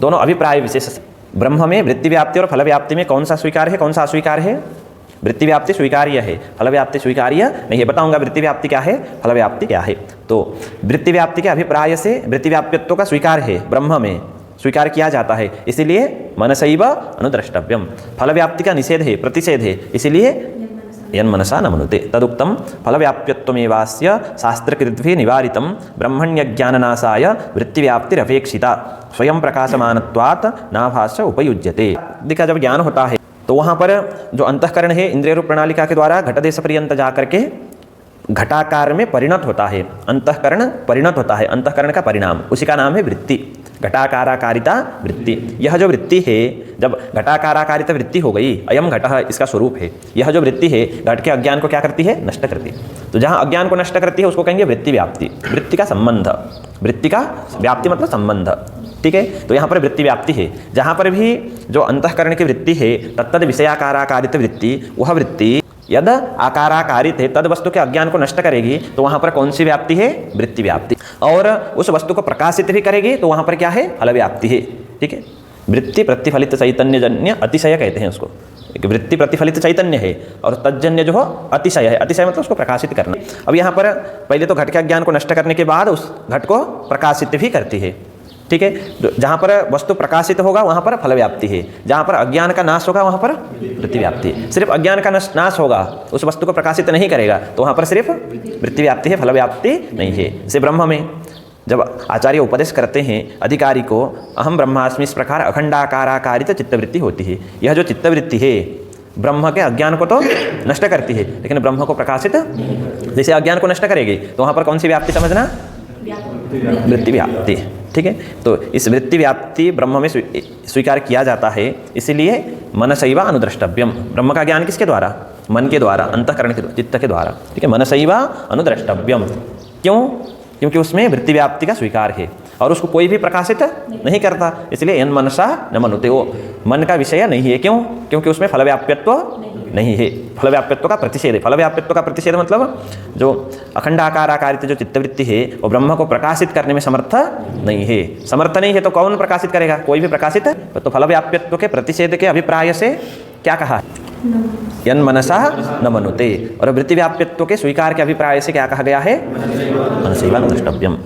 दोनों अभिप्राय विशेष। ब्रह्म में वृत्ति व्याप्ति और फल व्याप्ति में कौन सा स्वीकार है, कौन सा अस्वीकार है? वृत्ति व्याप्ति स्वीकार्य है, फल व्याप्ति स्वीकार्य नहीं है। बताऊंगा वृत्ति व्याप्ति क्या है, फल व्याप्ति क्या है। तो वृत्ति व्याप्ति के अभिप्राय से वृत्ति व्याप्यत्व का स्वीकार है, ब्रह्म में स्वीकार किया जाता है, इसलिए मनसैव अनुद्रष्टव्यम। फल व्याप्ति का निषेध है, प्रतिषेध है, इसलिए यन मनसा न मनुते। तदुक्तम फल व्याप्यत्वमेवास्य शास्त्रकृद्भिः निवारितं ब्रह्मण्यज्ञाननाशाय वृत्तिव्याप्तिरपेक्षिता स्वयं प्रकाशमानत्वात् नाभास उपयुज्यते। देखा, जब ज्ञान होता है तो वहाँ पर जो अंतःकरण है इंद्रिय रूप प्रणालिका के द्वारा घटदेश पर्यंत जाकर के घटाकार में परिणत होता है। अंतःकरण परिणत होता है, अंतःकरण का परिणाम, उसी का नाम है वृत्ति। घटाकाराकारिता वृत्ति। यह जो वृत्ति है, जब घटाकाराकारिता वृत्ति हो गई, अयम घटः इसका स्वरूप है। यह जो वृत्ति है घट के अज्ञान को क्या करती है? नष्ट करती है। तो जहाँ अज्ञान को नष्ट करती है उसको कहेंगे वृत्ति व्याप्ति। वृत्ति का संबंध, वृत्ति का व्याप्ति मतलब संबंध, ठीक है। तो यहाँ पर वृत्ति व्याप्ति है। जहाँ पर भी जो अंतःकरण की वृत्ति है तत्तद विषयाकाराकारित वृत्ति, वह वृत्ति यद आकाराकारित है तद वस्तु के अज्ञान को नष्ट करेगी, तो वहाँ पर कौन सी व्याप्ति है? वृत्ति व्याप्ति। और उस वस्तु को प्रकाशित भी करेगी तो वहाँ पर क्या है? फल व्याप्ति है, ठीक है। वृत्ति प्रतिफलित चैतन्यजन्य अतिशय कहते हैं उसको। एक वृत्ति प्रतिफलित चैतन्य है और तज्जन्य जो हो अतिशय है। अतिशय मतलब उसको प्रकाशित करना। अब यहाँ पर पहले तो घट के अज्ञान को नष्ट करने के बाद उस घट को प्रकाशित भी करती है, ठीक है। जहाँ पर वस्तु प्रकाशित होगा वहाँ पर फल व्याप्ति है, जहाँ पर अज्ञान का नाश होगा वहाँ पर वृत्ति व्याप्ति है। सिर्फ अज्ञान का नाश होगा, उस वस्तु को प्रकाशित नहीं करेगा, तो वहाँ पर सिर्फ वृत्ति व्याप्ति है, फल व्याप्ति नहीं है। जैसे ब्रह्म में जब आचार्य उपदेश करते हैं अधिकारी को, अहम ब्रह्मास्मि, इस प्रकार अखंडाकाराकारित चित्तवृत्ति होती है। यह जो चित्तवृत्ति है ब्रह्म के अज्ञान को तो नष्ट करती है, लेकिन ब्रह्म को प्रकाशित, जैसे अज्ञान को नष्ट करेगी तो वहाँ पर कौन सी व्याप्ति समझना? वृत्ति व्याप्ति, ठीक है। तो इस वृत्ति व्याप्ति ब्रह्म में स्वीकार किया जाता है, इसीलिए मनसैव अनुद्रष्टव्यम। ब्रह्म का ज्ञान किसके द्वारा? मन के द्वारा, अंतःकरण के, चित्त के द्वारा, ठीक है। मनसैव अनुद्रष्टव्यम। क्यों? क्योंकि उसमें वृत्ति व्याप्ति का स्वीकार है और उसको कोई भी प्रकाशित नहीं करता, इसलिए यन मनसा न मनुते। वो मन का विषय नहीं है। क्यों? क्योंकि उसमें फल व्याप्यत्व नहीं है, फल व्याप्यत्व का प्रतिषेध है। फल व्याप्यत्व का प्रतिषेध मतलब जो अखंडाकाराकारित जो चित्तवृत्ति है वो ब्रह्म को प्रकाशित करने में समर्थ नहीं है। समर्थ नहीं है तो कौन प्रकाशित करेगा? कोई भी प्रकाशित। तो फल व्याप्यत्व के प्रतिषेध के अभिप्राय से क्या कहा? यन मनसा न मनुते। और वृत्ति व्याप्यत्व के स्वीकार के अभिप्राय से क्या कहा गया है? मनसैव अनुद्रष्टव्यम,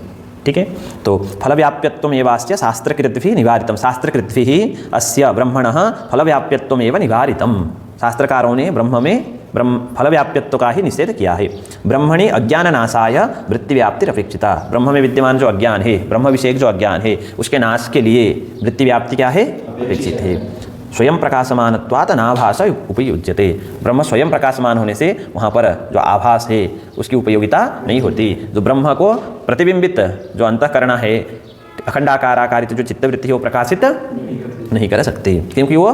ठीक है। तो फल व्याप्यत्वमेवास्य शास्त्रकृद्भिः निवारितम। शास्त्रकृद्भिः अस्य ब्रह्मणः फल व्याप्यत्वमेव निवारितम। शास्त्रकारों ने ब्रह्म में फल व्याप्यत्व का ही निषेध किया है। ब्रह्मणि अज्ञाननाशाय वृत्ति व्याप्तिरपेक्षिता। ब्रह्म में विद्यमान जो अज्ञान है, ब्रह्म विषयक जो अज्ञान है, उसके नाश के लिए वृत्ति व्याप्ति क्या है? अपेक्षित है। स्वयं प्रकाशमानत्वात् नाभास उपयुज्यते। ब्रह्म स्वयं प्रकाशमान होने से वहाँ पर जो आभास है उसकी उपयोगिता नहीं होती। जो ब्रह्म को प्रतिबिंबित जो अंतःकरण है, अखंडाकाराकारित जो चित्तवृत्ति है, वो प्रकाशित नहीं कर सकते, क्योंकि वो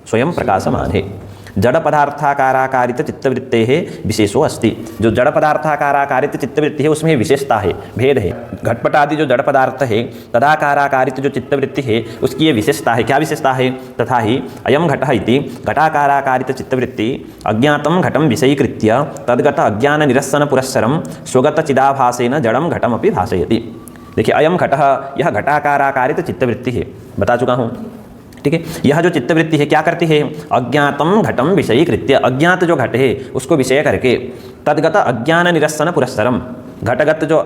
स्वयं प्रकाशमान है। जड़ पदार्थाकाराकारित चित्तवृत्ते है विशेषो अस्ति। जो जड़ पदार्थाकाराकारित चित्तवृत्ति है उसमें विशेषता है, भेद है। घटपट आदि जो जड़ पदार्थ है तदाकाराकारित जो चित्तवृत्ति है उसकी ये विशेषता है। क्या विशेषता है? तथा ही अयम घटः इति घटाकाराकारित चित्तवृत्ति अज्ञातं घटं विषयीकृत्य तद्गत अज्ञान निरसन पुरस्सरं स्वगत चिदाभासेन जड़म घटमपि भासयति। देखिए, अयम घटः, यह घटाकाराकारित चित्तवृत्ति है, बता चुका हूँ, ठीक है। यह जो चित्तवृत्ति है क्या करती है? अज्ञातम घटम विषयीकृत्य, अज्ञात जो घट है उसको विषय करके तद्गत अज्ञान निरसन पुरस्सरम, घटगत जो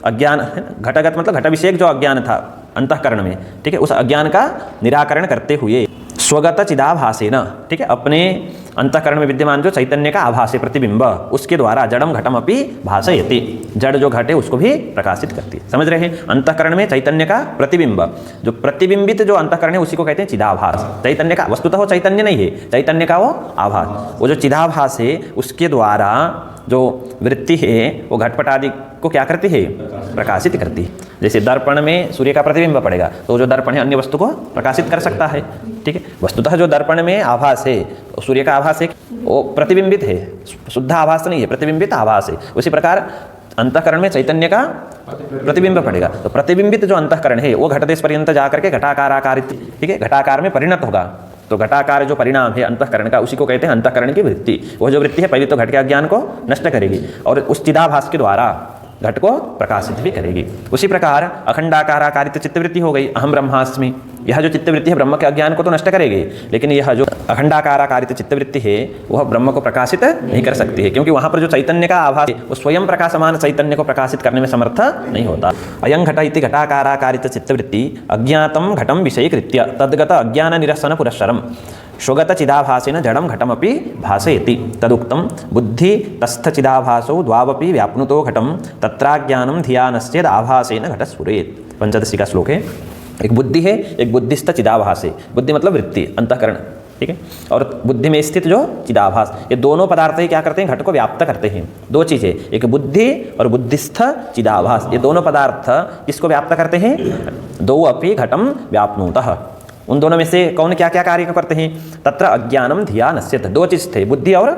अज्ञान है, घटगत मतलब घट विषयक जो अज्ञान था अंतःकरण में, ठीक है, उस अज्ञान का निराकरण करते हुए स्वगत चिदाभासेन, ठीक है, अपने अंतःकरण में विद्यमान जो चैतन्य का आभास है, प्रतिबिंब, उसके द्वारा जड़म घटम अपि भासयति। जड़ जो घट है उसको भी प्रकाशित करती है। समझ रहे हैं? अंतःकरण में चैतन्य का प्रतिबिंब, जो प्रतिबिंबित जो अंतःकरण है उसी को कहते हैं चिदाभास। चैतन्य का वस्तुतः वो चैतन्य नहीं है, चैतन्य का वो आभास। वो जो चिदाभास है उसके द्वारा जो वृत्ति है वो घटपट आदि को क्या करती है? प्रकाशित करती है। जैसे दर्पण में सूर्य का प्रतिबिंब पड़ेगा तो जो दर्पण है अन्य वस्तु को प्रकाशित कर सकता है, ठीक है। वस्तुतः जो दर्पण में आभास है, सूर्य का आभास है, वो प्रतिबिंबित है, शुद्ध आभास नहीं है, प्रतिबिंबित आभास है। उसी प्रकार अंतःकरण में चैतन्य का प्रतिबिंब पड़ेगा तो प्रतिबिंबित जो अंतःकरण है वो घटदेश पर्यंत जाकर के घटाकाराकारित, ठीक है, घटाकार में परिणत होगा। तो घटाकार जो परिणाम है अंतःकरण का, उसी को कहते हैं अंतःकरण की वृत्ति। वह जो वृत्ति है पहले तो घट के अज्ञान को नष्ट करेगी और उस चिदाभास के द्वारा घट को प्रकाशित भी करेगी। उसी प्रकार अखंडाकाराकारित चित्तवृत्ति हो गई, अहम ब्रह्मास्मि। यह जो चित्तवृत्ति है ब्रह्म के अज्ञान को तो नष्ट करेगी, लेकिन यह जो अखंडाकाराकारित चित्तवृत्ति है वह ब्रह्म को प्रकाशित नहीं कर सकती है, क्योंकि वहाँ पर जो चैतन्य का आभास है वो स्वयं प्रकाशमान चैतन्य को प्रकाशित करने में समर्थ नहीं होता। अयं घट इति घटाकाराकारित चित्तवृत्ति अज्ञातं घटं विषयीकृत्य तद्गत अज्ञान निरसन पुरस्सरम् स्वगत चिदाभासेन जडं घटमपि भासयति। तदुक्तं बुद्धि तस्थ चिदाभासौ द्वावपि व्याप्नुतो घटं तत्राज्ञानं धियानश्चेद आभासेन घटस्फुरेत्। पंचदशी का श्लोक है। एक बुद्धि है, एक बुद्धिस्थ चिदाभास है। बुद्धि मतलब वृत्ति, अंतःकरण, ठीक है, और बुद्धि में स्थित जो चिदाभास, ये दोनों पदार्थ ही क्या करते हैं, घट को व्याप्त करते हैं। दो चीज़ें, एक बुद्धि और बुद्धिस्थ चिदाभास, ये दोनों पदार्थ किसको व्याप्त करते हैं, दो अपि घटम व्याप्नुतः। उन दोनों में से कौन क्या क्या कार्य करते हैं, तत्र अज्ञानम धिया नश्यत। दो चीज़ थे, बुद्धि और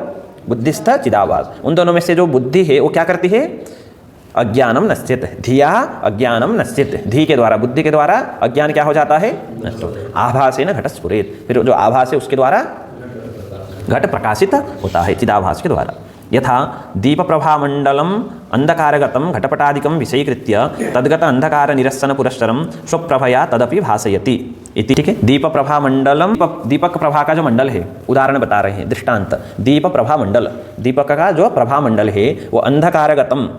बुद्धिस्थ चिदाभास। उन दोनों में से जो बुद्धि है वो क्या करती है, अज्ञानम नश्यत, धिया अज्ञानम नश्यत। धी के द्वारा, बुद्धि के द्वारा अज्ञान क्या हो जाता है, नष्ट। आभासेन घटस्फुरेत्, फिर जो आभास है उसके द्वारा घट प्रकाशित होता है चिदाभास के द्वारा। यथा दीप प्रभामंडलम अंधकारगतम घटपटादिकम विषयीकृत्य तद्गत अंधकार निरसन पुरस्सरम स्वप्रभया तदपि भासयति इति। ठीक है, दीप प्रभामंडलम, दीपक प्रभा का जो मंडल है, उदाहरण बता रहे हैं, दृष्टांत। दीप प्रभामंडल, दीपक का जो प्रभामंडल है वो अंधकारगतम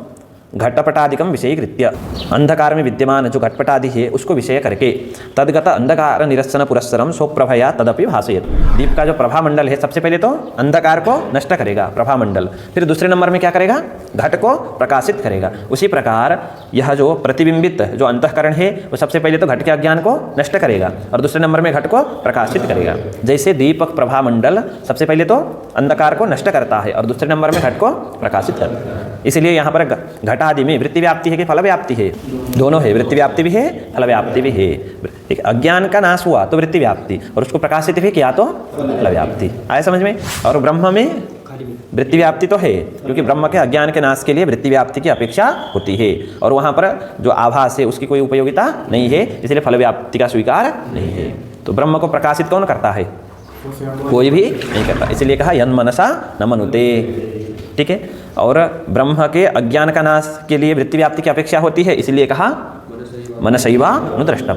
घटपटादिकम विषयीकृत्य, अंधकार में विद्यमान जो घटपटादि है उसको विषय करके, तद्गत अंधकार निरसन पुरस्सरम स्वप्रभया तदपि भासयत। दीप का जो प्रभामंडल है सबसे पहले तो अंधकार को नष्ट करेगा प्रभामंडल, फिर दूसरे नंबर में क्या करेगा, घट को प्रकाशित करेगा। उसी प्रकार यह जो प्रतिबिंबित जो अंतःकरण है वो सबसे पहले तो घट के अज्ञान को नष्ट करेगा और दूसरे नंबर में घट को प्रकाशित करेगा। जैसे दीपक प्रभामंडल सबसे पहले तो अंधकार को नष्ट करता है और दूसरे नंबर में घट को प्रकाशित करता है। इसलिए यहाँ पर घटादि में वृत्ति व्याप्ति है कि फल व्याप्ति है, दोनों है, वृत्ति व्याप्ति भी है, फल व्याप्ति भी है। ठीक, अज्ञान का नाश हुआ तो वृत्ति व्याप्ति और उसको प्रकाशित भी किया तो फल व्याप्ति। आया समझ में। और ब्रह्म में वृत्ति व्याप्ति तो है, क्योंकि ब्रह्म के अज्ञान के नाश के लिए वृत्ति व्याप्ति की अपेक्षा होती है और वहाँ पर जो आभास है उसकी कोई उपयोगिता नहीं है, इसलिए फल व्याप्ति का स्वीकार नहीं है। तो ब्रह्म को प्रकाशित कौन करता है, कोई भी नहीं करता, इसलिए कहा यन् मनसा न मनुते। ठीक है, और ब्रह्म के अज्ञान का नाश के लिए वृत्ति व्याप्ति की अपेक्षा होती है, इसलिए कहा मनसैवा नु द्रष्टव्यम्।